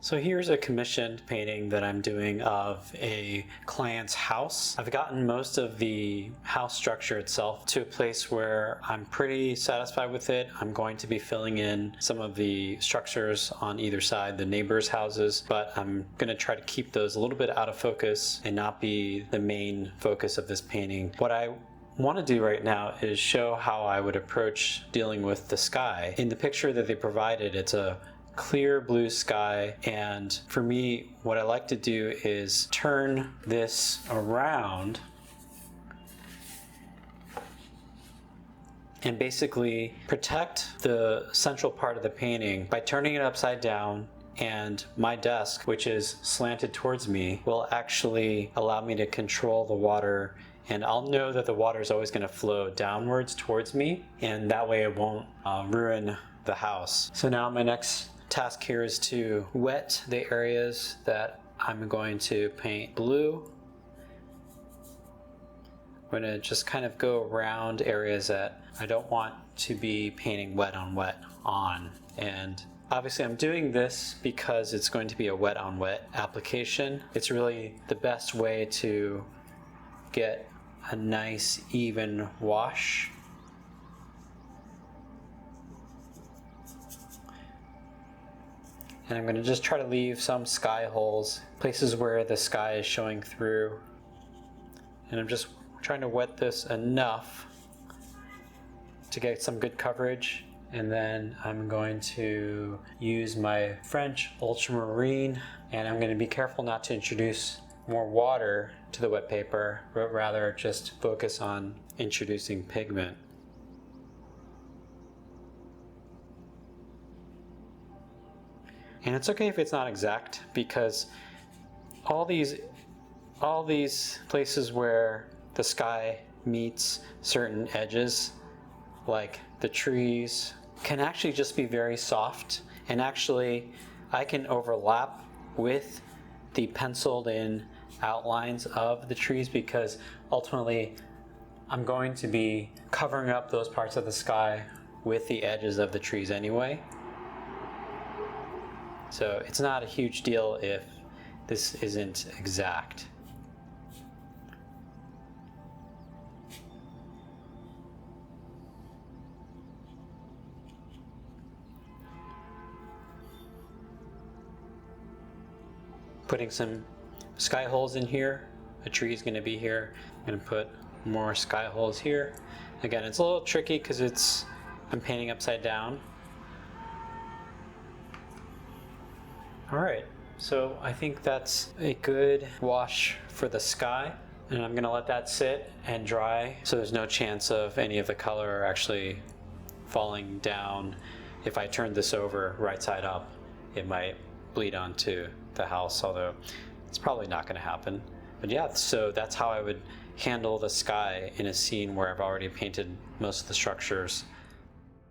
So here's a commissioned painting that I'm doing of a client's house. I've gotten most of the house structure itself to a place where I'm pretty satisfied with it. I'm going to be filling in some of the structures on either side, the neighbors' houses, but I'm going to try to keep those a little bit out of focus and not be the main focus of this painting. What I want to do right now is show how I would approach dealing with the sky. In the picture that they provided, it's a clear blue sky, and for me what I like to do is turn this around and basically protect the central part of the painting by turning it upside down, and my desk, which is slanted towards me, will actually allow me to control the water, and I'll know that the water is always going to flow downwards towards me, and that way it won't ruin the house. So now my next task here is to wet the areas that I'm going to paint blue. I'm going to just kind of go around areas that I don't want to be painting wet on wet on. And obviously I'm doing this because it's going to be a wet on wet application. It's really the best way to get a nice even wash. And I'm going to just try to leave some sky holes, places where the sky is showing through. And I'm just trying to wet this enough to get some good coverage. And then I'm going to use my French Ultramarine, and I'm going to be careful not to introduce more water to the wet paper, but rather just focus on introducing pigment. And it's okay if it's not exact, because all these places where the sky meets certain edges, like the trees, can actually just be very soft, and actually I can overlap with the penciled in outlines of the trees, because ultimately I'm going to be covering up those parts of the sky with the edges of the trees anyway. So it's not a huge deal if this isn't exact. Putting some sky holes in here. A tree is going to be here. I'm going to put more sky holes here. Again, it's a little tricky because I'm painting upside down. Alright, so I think that's a good wash for the sky, and I'm going to let that sit and dry so there's no chance of any of the color actually falling down. If I turn this over right side up, it might bleed onto the house, although it's probably not going to happen. But yeah, so that's how I would handle the sky in a scene where I've already painted most of the structures